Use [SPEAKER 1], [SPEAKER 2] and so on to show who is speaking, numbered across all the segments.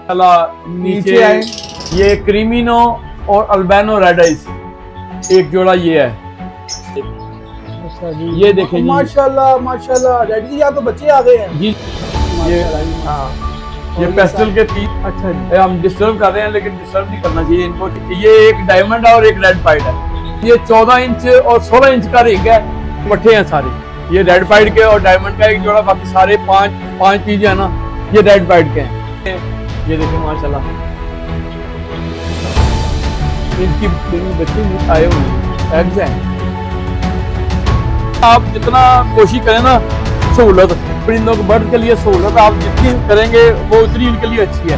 [SPEAKER 1] नीचे आए ये क्रीमिनो और अल्बानो रेड आइज एक जोड़ा ये है।
[SPEAKER 2] अच्छा जी,
[SPEAKER 1] ये देखें जी।
[SPEAKER 2] माशाल्लाह माशाल्लाह डैडी जी यहाँ तो बच्चे आ गए हैं
[SPEAKER 1] जी ये हाँ ये पेस्टल के तीन।
[SPEAKER 2] अच्छा जी,
[SPEAKER 1] हम डिस्टर्ब कर रहे हैं लेकिन डिस्टर्ब नहीं करना चाहिए इनको। ये एक डायमंड है और एक रेड पाइड है। ये 14 इंच और 16 इंच का रिंग है, पट्टे हैं सारे। ये रेड पाइड के और डायमंड का एक जोड़ा, बाकी सारे पांच पीस है ना ये रेड पाइड के हैं। ये देखिए माशाल्लाह इनकी बच्चे आए हुए एग्स हैं। आप जितना कोशिश करें ना सहूलत परिंदों के बर्ड के लिए सहूलत आप जितनी करेंगे वो उतनी इनके लिए अच्छी है।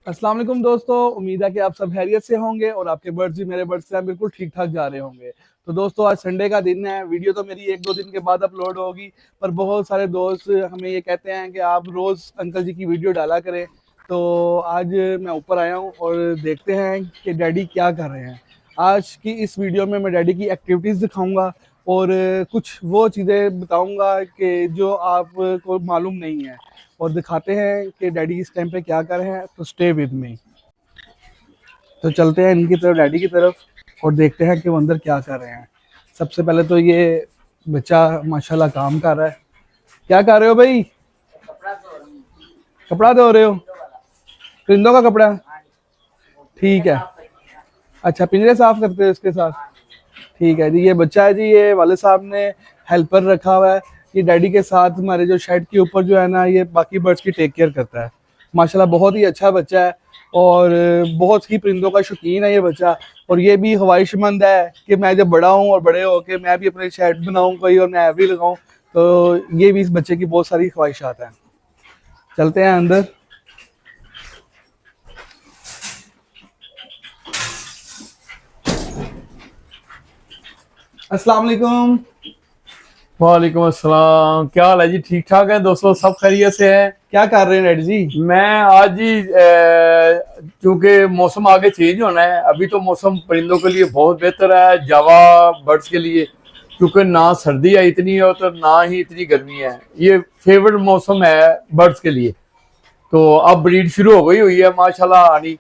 [SPEAKER 2] अस्सलाम वालेकुम दोस्तों, उम्मीद है कि आप सब खैरियत से होंगे और आपके बर्ड्स भी मेरे बर्ड्स से बिल्कुल ठीक ठाक जा रहे होंगे। तो दोस्तों आज संडे का दिन है, वीडियो तो मेरी 1-2 दिन के बाद अपलोड होगी, पर बहुत सारे दोस्त हमें ये कहते हैं कि आप रोज़ अंकल जी की वीडियो डाला करें। तो आज मैं ऊपर आया हूँ और देखते हैं कि डैडी क्या कर रहे हैं। आज की इस वीडियो में मैं डैडी की एक्टिविटीज़ दिखाऊँगा और कुछ वो चीज़ें बताऊँगा कि जो आपको मालूम नहीं है, और दिखाते हैं कि डैडी इस टाइम पे क्या कर रहे हैं। तो स्टे विद मी। तो चलते हैं इनकी तरफ, डैडी की तरफ, और देखते हैं कि वो अंदर क्या कर रहे हैं। सबसे पहले तो ये बच्चा माशाल्लाह काम कर रहा है। क्या कर रहे हो भाई? कपड़ा धो रहे हो? परिंदों का कपड़ा? ठीक है। अच्छा, पिंजरे साफ करते हो इसके साथ? ठीक है जी। ये बच्चा है जी, ये वाले साहब ने हेल्पर रखा हुआ है। ये डैडी के साथ हमारे जो शेड के ऊपर जो है ना, ये बाकी बर्ड्स की टेक केयर करता है। माशाल्लाह बहुत ही अच्छा बच्चा है और बहुत ही परिंदों का शौकीन है ये बच्चा। और ये भी ख्वाहिशमंद है कि मैं जब बड़ा हूँ और बड़े हो के मैं भी अपने शेड बनाऊँ कोई और मैं भी लगाऊँ। तो ये भी इस बच्चे की बहुत सारी ख्वाहिशात हैं। चलते हैं अंदर। अस्सलाम वालेकुम।
[SPEAKER 1] वालेकुम अस्सलाम। क्या हाल है जी? ठीक ठाक है दोस्तों, सब खैरियत से है।
[SPEAKER 2] क्या कर रहे हैं डैडी जी?
[SPEAKER 1] मैं आज ही चूंकि मौसम आगे चेंज होना है, अभी तो मौसम परिंदों के लिए बहुत बेहतर है, जावा बर्ड्स के लिए, क्योंकि ना सर्दी है इतनी और तो ना ही इतनी गर्मी है। ये फेवरेट मौसम है बर्ड्स के लिए। तो अब ब्रीड शुरू हो गई हुई है माशाल्लाह आनी।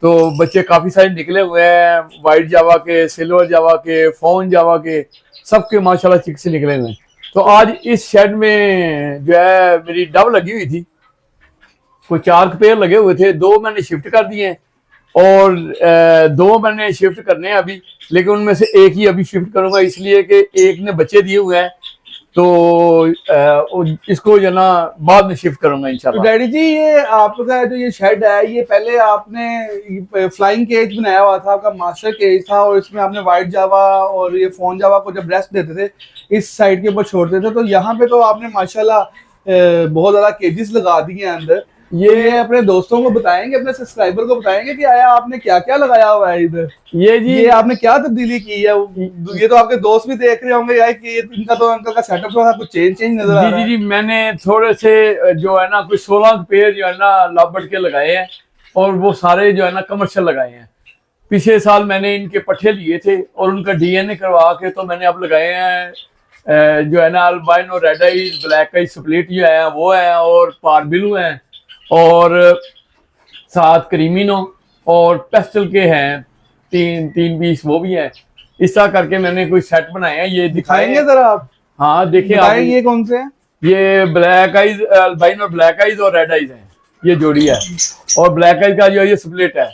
[SPEAKER 1] तो बच्चे काफी सारे निकले हुए हैं, वाइट जावा के, सिल्वर जावा के, फोन जावा के, सबके माशाल्लाह चिक से निकले हुए हैं। तो आज इस शेड में जो है मेरी डब लगी हुई थी, कोई 4 पेयर लगे हुए थे, 2 मैंने शिफ्ट कर दिए हैं और 2 मैंने शिफ्ट करने हैं अभी, लेकिन उनमें से एक ही अभी शिफ्ट करूंगा, इसलिए कि एक ने बच्चे दिए हुए हैं। तो इसको जो ना बाद में शिफ्ट करूंगा इंशाल्लाह।
[SPEAKER 2] तो डैडी जी ये आपका जो ये शेड है, ये पहले आपने फ्लाइंग केज बनाया हुआ था, आपका मास्टर केज था, और इसमें आपने व्हाइट जावा और ये फोन जावा को जब रेस्ट देते थे इस साइड के ऊपर छोड़ते थे। तो यहाँ पे तो आपने माशाल्लाह बहुत ज्यादा केजेस लगा दिए हैं अंदर। ये अपने दोस्तों को बताएंगे, अपने सब्सक्राइबर को बताएंगे कि आया आपने क्या क्या लगाया हुआ है इधर?
[SPEAKER 1] ये जी
[SPEAKER 2] ये आपने क्या तब्दीली की है? ये तो आपके दोस्त भी देख रहे होंगे यार कि इनका तो अंकल का सेटअप थोड़ा कुछ चेंज नजर आ रहा है।
[SPEAKER 1] जी मैंने थोड़े से जो है ना कुछ 16 पेड़ जो है ना लॉबर्ट के लगाए हैं, और वो सारे जो है ना कमर्शियल लगाए हैं। पिछले साल मैंने इनके पट्टे लिए थे और उनका डीएनए करवा के तो मैंने अब लगाए हैं जो है ना albino red eyes, black eyes split जो है वो है, और पारबिलू हैं, और साथ क्रीमिनो और पेस्टल के हैं तीन पीस वो भी हैं। इस तरह करके मैंने कोई सेट बनाए हैं, ये
[SPEAKER 2] दिखाएंगे जरा आप?
[SPEAKER 1] हाँ देखिए आप।
[SPEAKER 2] ये कौन से हैं?
[SPEAKER 1] ये black eyes albino black eyes और रेड आइज हैं, ये जोड़ी है। और ब्लैक आइज का जो है ये स्प्लिट है।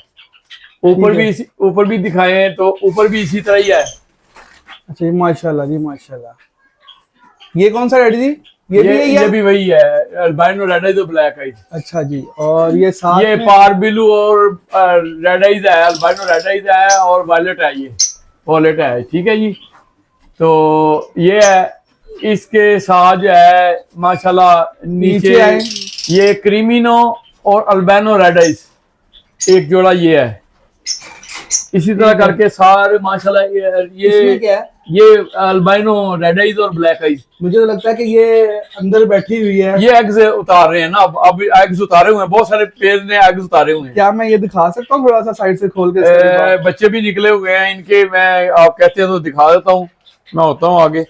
[SPEAKER 1] ऊपर भी दिखाए हैं तो ऊपर भी इसी तरह ही है।
[SPEAKER 2] अच्छा जी माशाल्लाह जी माशाल्लाह। ये कौन सा डैडी जी?
[SPEAKER 1] ये भी वही है, अल्बाइनो रेड आइज और ब्लैक आइज।
[SPEAKER 2] अच्छा जी। और ये साथ
[SPEAKER 1] ये पारबिलू और रेड आइज है, अल्बाइनो रेड आइज है, और वायलेट है, ये वॉलेट है। ठीक है जी। तो ये है, इसके साथ जो है माशाल्लाह नीचे
[SPEAKER 2] आए
[SPEAKER 1] ये क्रीमिनो और अल्बाइनो रेड आइज एक जोड़ा ये है। इसी तरह करके सारे माशाल्लाह ये
[SPEAKER 2] क्या है?
[SPEAKER 1] ये अल्बाइनो रेड आइज और ब्लैक आइज।
[SPEAKER 2] मुझे तो लगता है कि ये अंदर बैठी हुई है।
[SPEAKER 1] ये एग्स उतार रहे हैं ना, अब एग्स उतारे हुए हैं, बहुत सारे पेड़ ने एग्स उतारे हुए हैं।
[SPEAKER 2] क्या मैं ये दिखा सकता हूँ थोड़ा सा साइड से खोल के?
[SPEAKER 1] बच्चे भी निकले हुए हैं इनके, मैं आप कहते हैं तो दिखा देता हूँ। मैं होता हूँ आगे,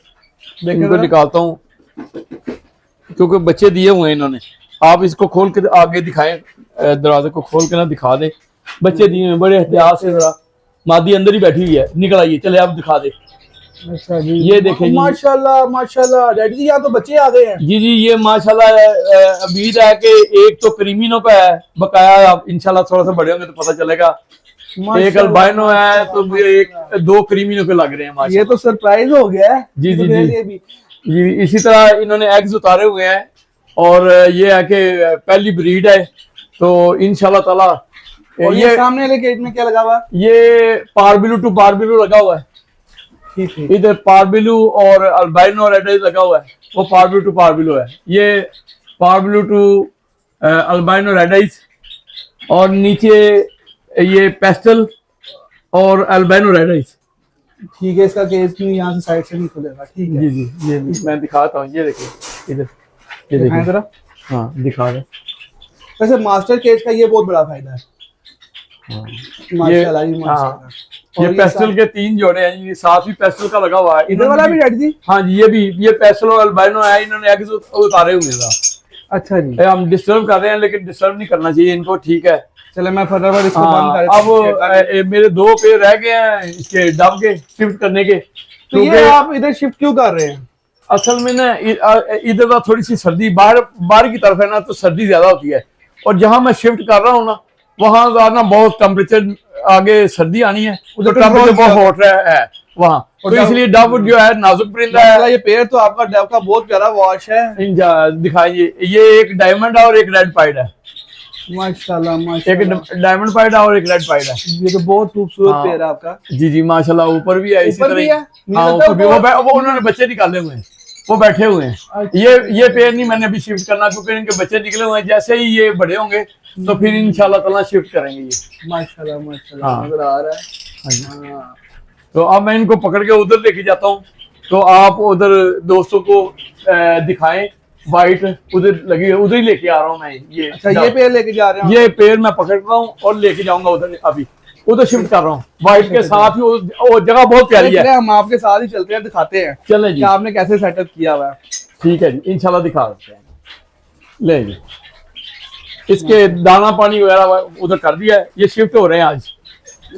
[SPEAKER 1] इनको निकालता हूँ क्योंकि बच्चे दिए हुए हैं इन्होंने। आप इसको खोल के आगे दिखाएं, दरवाजे को खोल के ना दिखा दे। बच्चे दिए हैं बड़े एहतियात से, जरा मादी अंदर ही बैठी हुई है, निकल आइए, चले आप दिखा दे।
[SPEAKER 2] अच्छा जी,
[SPEAKER 1] ये देखें जी।
[SPEAKER 2] माशाल्लाह माशाल्लाह डैडी जी, यहाँ तो बच्चे आ गए हैं।
[SPEAKER 1] जी जी, ये माशाल्लाह उम्मीद है कि एक तो क्रीमिनो का है बकाया, आप इंशाल्लाह थोड़ा सा बड़े होंगे तो पता चलेगा। एक अल्बाइनो है तो एक दो क्रीमिनो के लग रहे हैं माशाल्लाह।
[SPEAKER 2] ये तो सरप्राइज हो गया है
[SPEAKER 1] जी जी
[SPEAKER 2] मेरे
[SPEAKER 1] जी
[SPEAKER 2] लिए भी।
[SPEAKER 1] जी, इसी तरह इन्होंने एग्स उतारे हुए हैं और ये है कि पहली ब्रीड है तो इंशाल्लाह ताला।
[SPEAKER 2] और ये सामने वाले केज में क्या लगा हुआ है?
[SPEAKER 1] ये पारबिलू टू पारबिलू लगा हुआ है।
[SPEAKER 2] ठीक है।
[SPEAKER 1] इधर पारबिलू और अल्बाइनो रेड आइज लगा हुआ है, वो पारबिलू टू पारबिलू है। ये पारबिलू टू अल्बाइनो रेड आइज, और नीचे ये पेस्टल और अल्बाइनो रेड आइज।
[SPEAKER 2] ठीक है, इसका केज नहीं यहाँ से साइड से नहीं खुलेगा। ठीक है
[SPEAKER 1] जी जी, ये मैं दिखाता हूँ, ये देखिए इधर, ये
[SPEAKER 2] दिखाएं
[SPEAKER 1] देखिए।
[SPEAKER 2] जरा।
[SPEAKER 1] हाँ दिखा रहे।
[SPEAKER 2] वैसे मास्टर केज का ये बहुत बड़ा फायदा है। माशाल्लाह जी माशाल्लाह।
[SPEAKER 1] ये
[SPEAKER 2] और
[SPEAKER 1] पेस्टल के 3 जोड़े हैं, ये साथ भी पेस्टल का लगा हुआ है।
[SPEAKER 2] इधर वाला भी डैडी जी?
[SPEAKER 1] हाँ जी, ये भी, ये पेस्टल और अल्बाइनो है, इन्होंने एग्स उतारे हुए हैं।
[SPEAKER 2] अच्छा जी,
[SPEAKER 1] हम डिस्टर्ब कर रहे हैं लेकिन डिस्टर्ब नहीं करना चाहिए इनको, ठीक है।
[SPEAKER 2] चले मैं फटाफट इसको
[SPEAKER 1] हाँ,
[SPEAKER 2] बंद कर।
[SPEAKER 1] अब मेरे 2 पेड़ रह गए हैं इसके डब के शिफ्ट करने के।
[SPEAKER 2] तो ये आप इधर शिफ्ट क्यों कर रहे हैं?
[SPEAKER 1] असल में ना इधर का थोड़ी सी सर्दी, बाहर की तरफ है ना, तो सर्दी ज्यादा होती है, और जहां मैं शिफ्ट कर रहा हूँ ना वहां का ना बहुत टेम्परेचर, आगे सर्दी आनी है तो टेम्परेचर बहुत हॉट है वहाँ, तो इसलिए डब जो है नाजुक परिंदा है।
[SPEAKER 2] ये पेड़ तो आपका डब का बहुत प्यारा वॉश है।
[SPEAKER 1] दिखाइए, ये एक डायमंड है और एक रेड पाइड है।
[SPEAKER 2] माशाल्लाह
[SPEAKER 1] एक
[SPEAKER 2] माशाल्लाह,
[SPEAKER 1] डायमंड पाइड है और एक रेड पाइड है।
[SPEAKER 2] ये तो बहुत खूबसूरत
[SPEAKER 1] हाँ।
[SPEAKER 2] पेड़ है आपका।
[SPEAKER 1] जी जी माशाल्लाह, ऊपर भी है इसी
[SPEAKER 2] ऊपर
[SPEAKER 1] तरह
[SPEAKER 2] भी
[SPEAKER 1] ही।
[SPEAKER 2] है?
[SPEAKER 1] हाँ ऊपर भी, वो उन्होंने बच्चे निकाले हुए हैं, वो बैठे हुए हैं।
[SPEAKER 2] अच्छा।
[SPEAKER 1] ये पेड़ नहीं मैंने अभी शिफ्ट करना, क्योंकि इनके बच्चे निकले हुए हैं। जैसे ही ये बड़े होंगे तो फिर इंशाल्लाह ताला शिफ्ट करेंगे ये।
[SPEAKER 2] माशाल्लाह माशाल्लाह,
[SPEAKER 1] हाँ।
[SPEAKER 2] नजर आ रहा है। हाँ।
[SPEAKER 1] तो अब मैं इनको पकड़ के उधर लेके जाता हूँ, तो आप उधर दोस्तों को दिखाएं। वाइट उधर लगी है, उधर ही लेके आ रहा हूँ मैं ये।
[SPEAKER 2] अच्छा, ये पेड़ लेके जा रहे हैं?
[SPEAKER 1] ये पेड़ मैं पकड़ रहा हूँ और लेके जाऊंगा उधर, अभी उधर शिफ्ट कर रहा हूँ वाइट के साथ ही। वो जगह बहुत प्यारी है।
[SPEAKER 2] हम आपके साथ ही चलते हैं, दिखाते हैं
[SPEAKER 1] चले जी,
[SPEAKER 2] कि आपने कैसे सेटअप किया हुआ है।
[SPEAKER 1] ठीक है जी, इंशाल्लाह दिखा देते हैं। ले जी, इसके दाना पानी वगैरह उधर कर दिया है, ये शिफ्ट हो रहे हैं आज।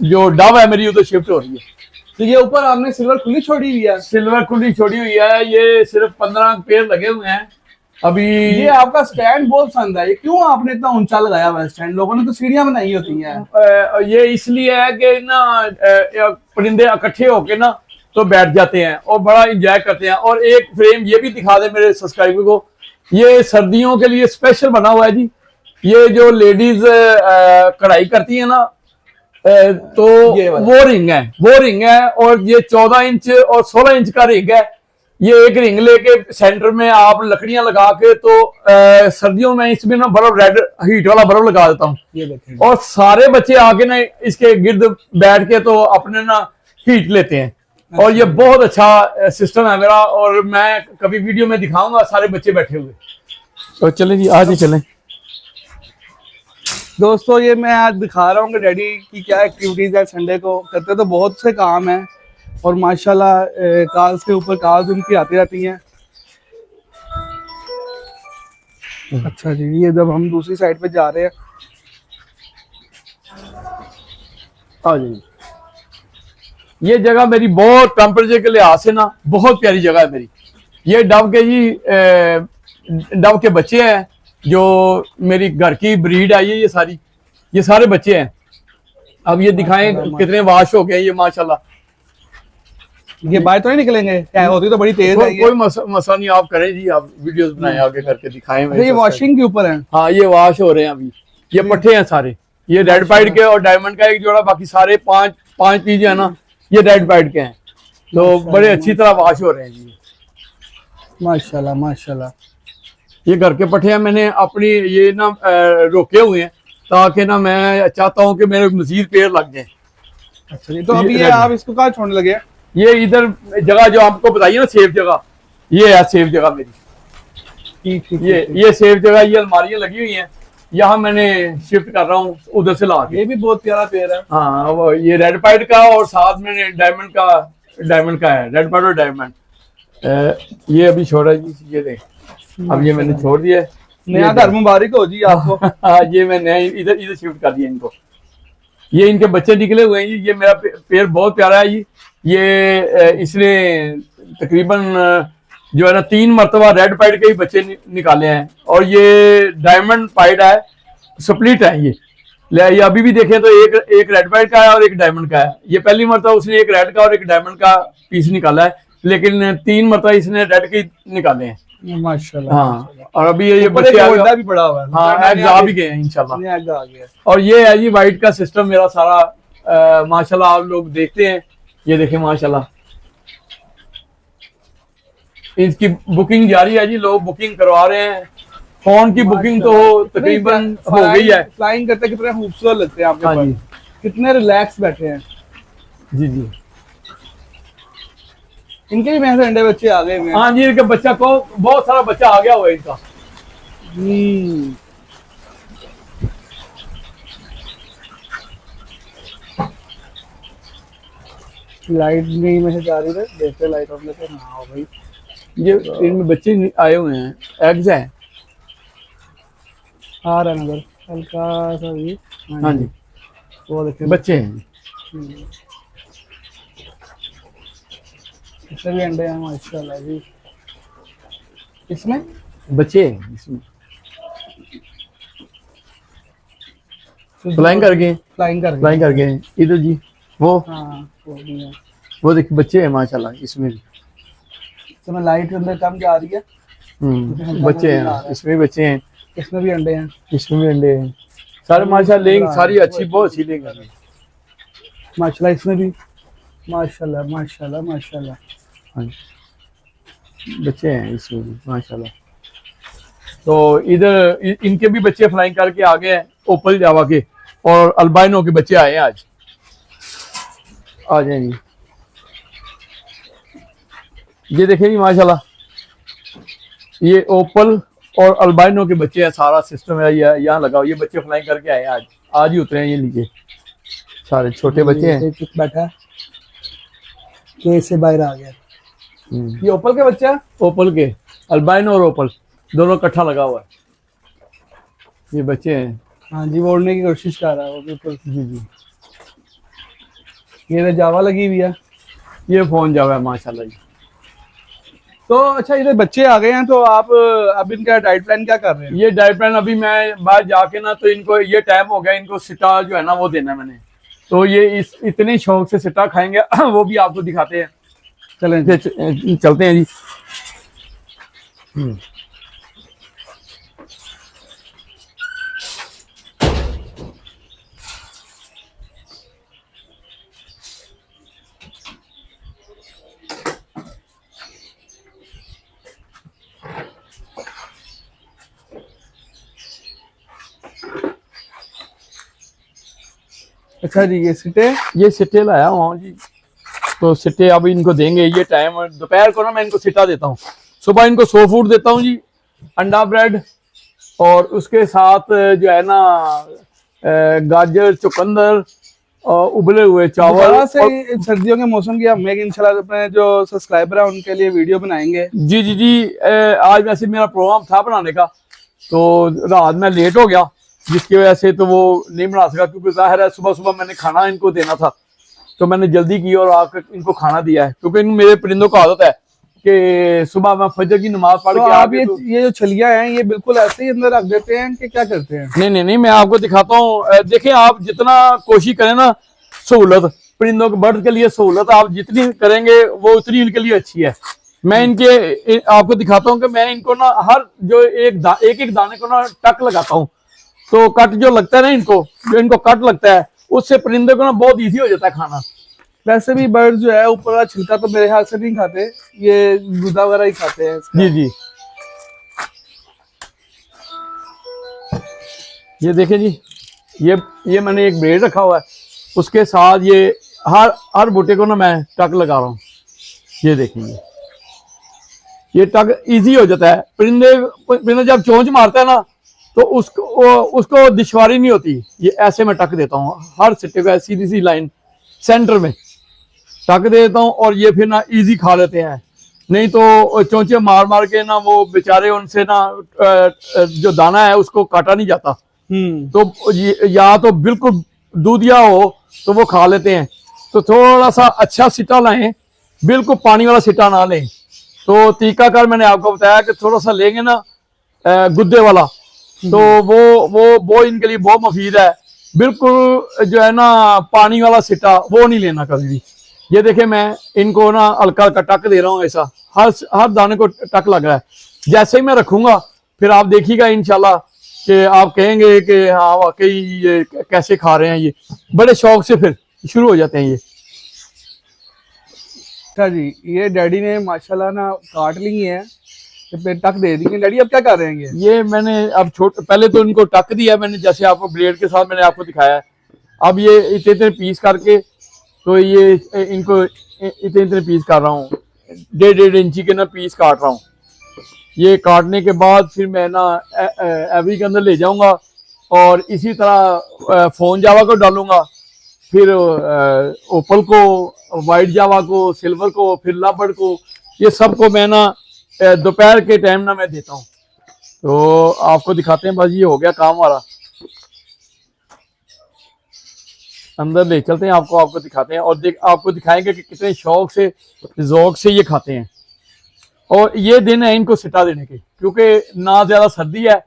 [SPEAKER 1] जो डब है मेरी उधर शिफ्ट हो रही है।
[SPEAKER 2] तो ये ऊपर आपने सिल्वर खुली छोड़ी हुई है?
[SPEAKER 1] सिल्वर खुली छोड़ी हुई है, ये सिर्फ 15 पेड़ लगे हुए हैं अभी।
[SPEAKER 2] ये आपका स्टैंड बहुत पसंद है, ये क्यों आपने इतना ऊंचा लगाया हुआ है स्टैंड? लोगों ने तो सीढ़ियां बनाई होती हैं।
[SPEAKER 1] ये इसलिए है कि ना परिंदे इकट्ठे होके ना तो बैठ जाते हैं और बड़ा इंजॉय करते हैं। और एक फ्रेम ये भी दिखा दे मेरे सब्सक्राइबर को, ये सर्दियों के लिए स्पेशल बना हुआ है जी। ये जो लेडीज कढ़ाई करती है ना, तो वो रिंग है, और ये 14 इंच और 16 इंच का रिंग है। ये एक रिंग लेके सेंटर में आप लकड़ियां लगा के, तो सर्दियों में इसमें ना बर्फ, रेड हीट वाला बर्फ लगा देता हूँ,
[SPEAKER 2] ये देखें,
[SPEAKER 1] और सारे बच्चे आके ना इसके गिर्द बैठ के तो अपने ना हीट लेते हैं। और ये बहुत अच्छा सिस्टम है मेरा, और मैं कभी वीडियो में दिखाऊंगा सारे बच्चे बैठे हुए। तो चलें जी, आज ही चलें
[SPEAKER 2] दोस्तों। ये मैं आज दिखा रहा हूँ कि डैडी की क्या एक्टिविटीज है। संडे को करते तो बहुत से काम है, और माशाल्लाह कॉल्स के ऊपर कॉल्स उनकी आती रहती हैं। अच्छा जी, ये जब हम दूसरी साइड पे जा रहे हैं,
[SPEAKER 1] आ जाइए। ये जगह मेरी बहुत टेम्परेचर के लिहाज से ना बहुत प्यारी जगह है मेरी। ये डब के जी डब के बच्चे हैं, जो मेरी घर की ब्रीड आई है। ये सारे बच्चे हैं। अब ये दिखाएं कितने वाश हो गए ये माशाल्लाह।
[SPEAKER 2] ये बाहर तो नहीं निकलेंगे? क्या होती तो बड़ी तेज है ये।
[SPEAKER 1] कोई मसला नहीं, आप करें जी, आप वीडियोस बनाएं आगे करके दिखाएं।
[SPEAKER 2] अच्छा, ये वॉशिंग के ऊपर है?
[SPEAKER 1] हाँ, ये वाश हो रहे हैं अभी। ये पट्टे हैं सारे, ये रेड पाइड के और डायमंड का एक जोड़ा, बाकी सारे पांच पीस है ना, ये रेड पाइड के हैं। तो बड़े अच्छी तरह वाश हो रहे हैं जी।
[SPEAKER 2] माशाल्लाह माशाल्लाह।
[SPEAKER 1] ये घर के पट्टे हैं, मैंने अपनी ये ना रोके हुए हैं, ताकि ना मैं चाहता हूँ कि मेरे मजीद पेड़ लग जाए।
[SPEAKER 2] अच्छा जी, तो अभी ये आप इसको कहाँ छोड़ने लगे?
[SPEAKER 1] ये इधर जगह जो आपको बताइए ना, सेफ जगह, ये है सेफ जगह मेरी।
[SPEAKER 2] ठीक,
[SPEAKER 1] ये सेफ जगह, ये अलमारियां लगी हुई हैं, यहाँ मैंने शिफ्ट कर रहा हूँ उधर से ला के।
[SPEAKER 2] ये भी बहुत प्यारा पेड़ है।
[SPEAKER 1] हाँ, वो ये रेड पाइड का, और साथ में डायमंड का है, रेड पाइड और डायमंड। ये अभी छोड़ा जी, ये देख, अब ये मैंने छोड़ दिया है।
[SPEAKER 2] नया घर मुबारक हो जी आपको।
[SPEAKER 1] हाँ, ये मैं नया इधर इधर शिफ्ट कर दिया इनको। ये इनके बच्चे निकले हुए हैं जी। ये मेरा पेड़ बहुत प्यारा है जी। ये इसने तकरीबन जो है ना 3 मरतबा रेड पाइड के ही बच्चे निकाले हैं, और ये डायमंड पाइड है, स्प्लिट है ये अभी भी देखें तो एक रेड पाइड का है और एक डायमंड का है। ये पहली मरतबा उसने एक रेड का और एक डायमंड का पीस निकाला है, लेकिन 3 मरतबा इसने रेड के निकाले हैं
[SPEAKER 2] माशाल्लाह।
[SPEAKER 1] हाँ, और अभी ये
[SPEAKER 2] ऊपर
[SPEAKER 1] बच्चे
[SPEAKER 2] एक अंडा भी पड़ा हुआ है।
[SPEAKER 1] हाँ, एग्ज आ भी गए हैं इंशाल्लाह।
[SPEAKER 2] नया एग आ गया।
[SPEAKER 1] और ये है जी वाइट का सिस्टम मेरा सारा, माशाल्लाह आप लोग देखते हैं, ये देखें माशाल्लाह। इसकी बुकिंग जारी है जी, लोग बुकिंग करवा रहे हैं। फोन की बुकिंग तो तकरीबन हो गई है।
[SPEAKER 2] फ्लाइंग करते कितने खूबसूरत लगते हैं आपके
[SPEAKER 1] हाँ जी,
[SPEAKER 2] कितने रिलैक्स बैठे हैं
[SPEAKER 1] जी जी।
[SPEAKER 2] इनके भी महज अंडे बच्चे आ गए हैं।
[SPEAKER 1] हाँ जी, इनके बच्चा को बहुत सारा बच्चा आ गया हुआ है इनका।
[SPEAKER 2] लाइट नहीं मैसेज आ रही है, देखते लाइट ऑफ लेते ना हो भाई।
[SPEAKER 1] ये इनमें बच्चे आए हुए हैं, एग्स हैं।
[SPEAKER 2] आ रहा है नजर हल्का सा भी।
[SPEAKER 1] हाँ जी,
[SPEAKER 2] वो देखते
[SPEAKER 1] बच्चे हैं।
[SPEAKER 2] इसमें भी अंडे हैं माशाल्लाह जी। इसमें
[SPEAKER 1] बच्चे हैं इसमें। फ्लाइंग कर गए,
[SPEAKER 2] फ्लाइंग कर
[SPEAKER 1] फ्लाइंग कर गए इधर जी। वो
[SPEAKER 2] हाँ वो भी है।
[SPEAKER 1] वो देखिए बच्चे हैं माशाल्लाह इसमें भी।
[SPEAKER 2] इसमें लाइट अंदर कम जा रही है।
[SPEAKER 1] बच्चे हैं, इसमें भी बच्चे हैं,
[SPEAKER 2] इसमें भी अंडे हैं।
[SPEAKER 1] इसमें भी अंडे हैं। सारे माशाल्लाह लेंग सारी अच्छी, बहुत अच्छी लेंग है
[SPEAKER 2] माशाल्लाह। इसमें भी माशाल्लाह माशाल्लाह माशाल्लाह।
[SPEAKER 1] हाँ, बच्चे हैं इसमें भी माशाल्लाह। तो इधर इनके भी बच्चे फ्लाइंग करके आ गए हैं, ओपल जावा के और अल्बाइनो के बच्चे आए हैं आज। आ जाए जी, ये देखिए जी माशाल्लाह, ये ओपल और अल्बाइनो के बच्चे हैं। सारा सिस्टम है यहाँ लगा हुआ। ये बच्चे फ्लाइंग करके आए हैं आज ही उतरे हैं ये नीचे। सारे छोटे बच्चे हैं।
[SPEAKER 2] बैठा केस से बाहर आ गया। ये ओपल के बच्चे हैं,
[SPEAKER 1] ओपल के, अल्बाइनो और ओपल दोनों इकट्ठा लगा हुआ है। ये बच्चे हैं।
[SPEAKER 2] हाँ जी, वो उड़ने की कोशिश कर रहा है वो बिल्कुल।
[SPEAKER 1] जी जी,
[SPEAKER 2] ये जावा लगी हुई है।
[SPEAKER 1] ये फोन जावा है माशाल्लाह जी।
[SPEAKER 2] तो अच्छा, इधर बच्चे आ गए हैं तो आप अब इनका डाइट प्लान क्या कर रहे हैं?
[SPEAKER 1] ये डाइट प्लान अभी मैं बाहर जाके ना, तो इनको ये टाइम हो गया, इनको सिटा जो है ना वो देना मैंने। तो ये इतने शौक से सिटा खाएंगे वो भी आपको दिखाते हैं।
[SPEAKER 2] चलें
[SPEAKER 1] चलते हैं जी।
[SPEAKER 2] अच्छा जी,
[SPEAKER 1] ये सिट्टे लाया हूँ जी। तो सिट्टे अब इनको देंगे। ये टाइम दोपहर को ना मैं इनको सिट्टा देता हूँ। सुबह इनको 100 फूड देता हूँ जी, अंडा ब्रेड, और उसके साथ जो है ना गाजर, चुकंदर और उबले हुए चावल।
[SPEAKER 2] से सर्दियों के मौसम की हम इंशाल्लाह अपने जो सब्सक्राइबर है उनके लिए वीडियो बनाएंगे।
[SPEAKER 1] जी जी जी। आज वैसे मेरा प्रोग्राम था बनाने का, तो रात में लेट हो गया, जिसकी वजह से तो वो नहीं बना सका, क्योंकि जाहिर है सुबह सुबह मैंने खाना इनको देना था, तो मैंने जल्दी की और आकर इनको खाना दिया है। क्योंकि मेरे परिंदों को आदत है कि सुबह मैं फजर की नमाज पढ़ के
[SPEAKER 2] आप ये जो छलियां हैं ये बिल्कुल ऐसे ही अंदर रख देते हैं कि क्या करते हैं?
[SPEAKER 1] नहीं नहीं नहीं, मैं आपको दिखाता हूँ। देखें, आप जितना कोशिश करें ना, सहूलत परिंदों के बर्ड के लिए सहूलत आप जितनी करेंगे वो उतनी इनके लिए अच्छी है। मैं इनके आपको दिखाता हूँ कि मैं इनको ना हर जो एक दाने को ना टक लगाता हूँ। तो कट जो लगता है ना इनको, जो इनको कट लगता है, उससे परिंदे को ना बहुत इजी हो जाता है खाना।
[SPEAKER 2] वैसे भी बर्ड जो है ऊपर का छिलका तो मेरे ख्याल से नहीं खाते, ये गुदा वगैरह ही खाते हैं।
[SPEAKER 1] जी जी, ये देखें जी, ये मैंने एक ब्रेड रखा हुआ है, उसके साथ ये हर बूटे को ना मैं टक लगा रहा हूँ। ये देखेंगे, ये टक इजी हो जाता है। परिंदे जब चोंच मारता है ना, तो उसको दिशवारी नहीं होती। ये ऐसे मैं टक देता हूँ हर सिट्टे को, सीधी सी लाइन सेंटर में टक दे देता हूँ, और ये फिर ना इजी खा लेते हैं। नहीं तो चोंचे मार मार के ना वो बेचारे उनसे ना जो दाना है उसको काटा नहीं जाता। तो या तो बिल्कुल दूधिया हो तो वो खा लेते हैं। तो थोड़ा सा अच्छा सिटा लाएं, बिल्कुल पानी वाला सिटा ना लें। तो तरीकाकार मैंने आपको बताया कि थोड़ा सा लेंगे ना गुद्दे वाला, तो वो इनके लिए बहुत मुफीद है। बिल्कुल जो है ना पानी वाला सिटा वो नहीं लेना कभी भी। ये देखे मैं इनको ना हल्का हल्का टक दे रहा हूँ, ऐसा हर दाने को टक लग रहा है। जैसे ही मैं रखूंगा फिर आप देखिएगा इंशाल्लाह कि आप कहेंगे कि हाँ वाकई ये कैसे खा रहे हैं। ये बड़े शौक से फिर शुरू हो जाते हैं ये।
[SPEAKER 2] अच्छा जी, ये डैडी ने माशाल्लाह ना काट ली है, तो फिर टक दे दी है। डैडी अब क्या कर रहे हैं
[SPEAKER 1] ये मैंने अब पहले तो इनको टक दिया मैंने, जैसे आपको ब्लेड के साथ मैंने आपको दिखाया है। अब ये इतने इतने पीस करके, तो ये इनको इतने इतने पीस कर रहा हूँ, 1.5 इंची के ना पीस काट रहा हूँ। ये काटने के बाद फिर मैं ना एवरी के अंदर ले जाऊंगा और इसी तरह फोन जावा को डालूंगा, फिर ओपल को, वाइट जावा को, सिल्वर को, फिर लाबर्ड को, ये सबको मैं ना दोपहर के टाइम ना मैं देता हूँ। तो आपको दिखाते हैं, बस ये हो गया काम हमारा। अंदर ले चलते हैं, आपको दिखाते हैं और आपको दिखाएंगे कि कितने शौक से ज़ौक से ये खाते हैं। और ये दिन है इनको सिटा देने के, क्योंकि ना ज्यादा सर्दी है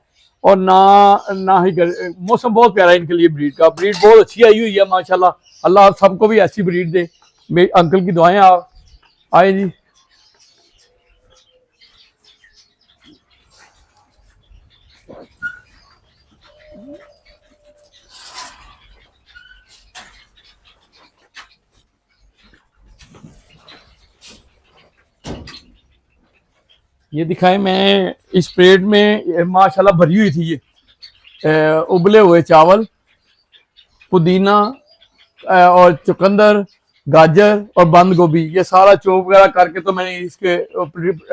[SPEAKER 1] और ना ही मौसम बहुत प्यारा है इनके लिए। ब्रीड बहुत अच्छी आई हुई है माशाल्लाह। अल्लाह सबको भी ऐसी ब्रीड दे। मेरे अंकल की दुआएं आप आए जी। ये दिखाएं, मैं इस प्लेट में माशाल्लाह भरी हुई थी ये उबले हुए चावल, पुदीना और चुकंदर, गाजर और बंद गोभी, ये सारा चॉप वगैरह करके तो मैंने इसके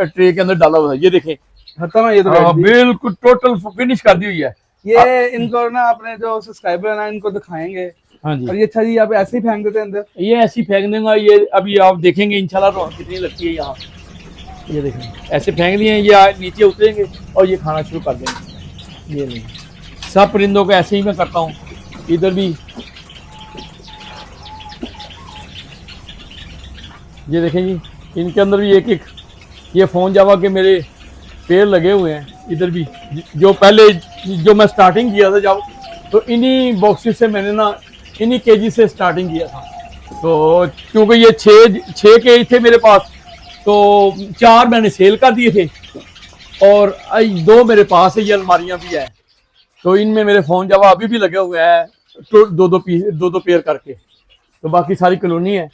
[SPEAKER 1] ट्रे के अंदर डाला हुआ है। ये देखें,
[SPEAKER 2] ये तो
[SPEAKER 1] बिल्कुल टोटल फिनिश कर दी हुई है।
[SPEAKER 2] ये इनको ना अपने जो सब्सक्राइबर है ना इनको दिखाएंगे।
[SPEAKER 1] हाँ जी।
[SPEAKER 2] और ये अच्छा जी आप ऐसे ही फेंक देते हैं अंदर?
[SPEAKER 1] ये ऐसे ही फेंक देंगे। ये अभी आप देखेंगे इंशाल्लाह रौनक कितनी लगती है यहाँ। ये देखें ऐसे फेंक दिए, ये नीचे उतरेंगे और ये खाना शुरू कर देंगे। ये नहीं, सब परिंदों को ऐसे ही मैं करता हूँ। इधर भी ये देखें जी, इनके अंदर भी एक एक ये फोन जावा के मेरे पेड़ लगे हुए हैं। इधर भी जो पहले जो मैं स्टार्टिंग किया था जब, तो इन्हीं बॉक्सेस से मैंने ना इन्हीं केजी से स्टार्टिंग किया था। तो क्योंकि ये छः केज थे मेरे पास, तो 4 मैंने सेल कर दिए थे और 2 मेरे पास है। ये अलमारियां भी है, तो इनमें मेरे फोन जावा अभी भी लगे हुए हैं, तो 2-2 पेयर करके। तो बाकी सारी कॉलोनी है।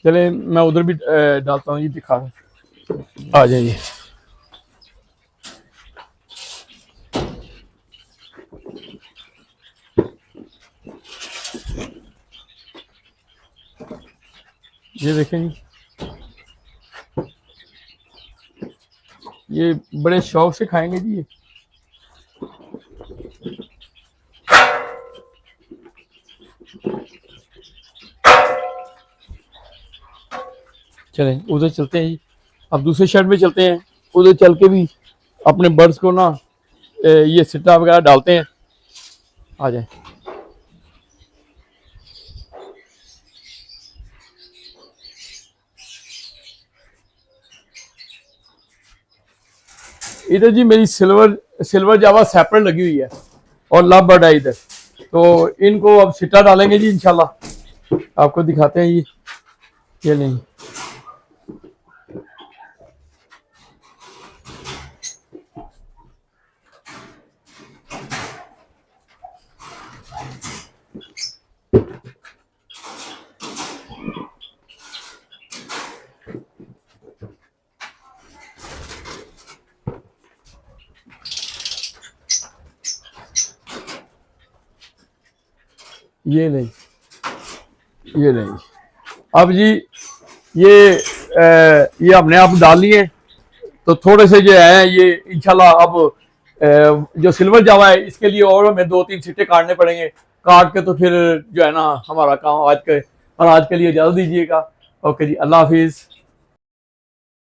[SPEAKER 1] चले मैं उधर भी डालता हूँ, ये दिखा आ जाइए। ये देखें जी, ये बड़े शौक से खाएंगे जी ये। चलें उधर चलते हैं जी, अब दूसरे शेड में चलते हैं। उधर चल के भी अपने बर्ड्स को ना ये सिट्टा वगैरह डालते हैं। आ जाए। इधर जी मेरी सिल्वर जावा सेपरेट लगी हुई है और लव बर्ड है इधर। तो इनको अब सिट्टा डालेंगे जी इंशाल्लाह, आपको दिखाते हैं जी। ये नहीं, ये नहीं, ये नहीं। अब जी ये हमने आप डाल लिए, तो थोड़े से जो है ये इंशाल्लाह अब जो सिल्वर जावा है इसके लिए और हमें 2-3 सिट्टे काटने पड़ेंगे। काट के तो फिर जो है ना हमारा काम आज के लिए इजाज़त दीजिएगा। ओके जी, अल्लाह हाफिज़।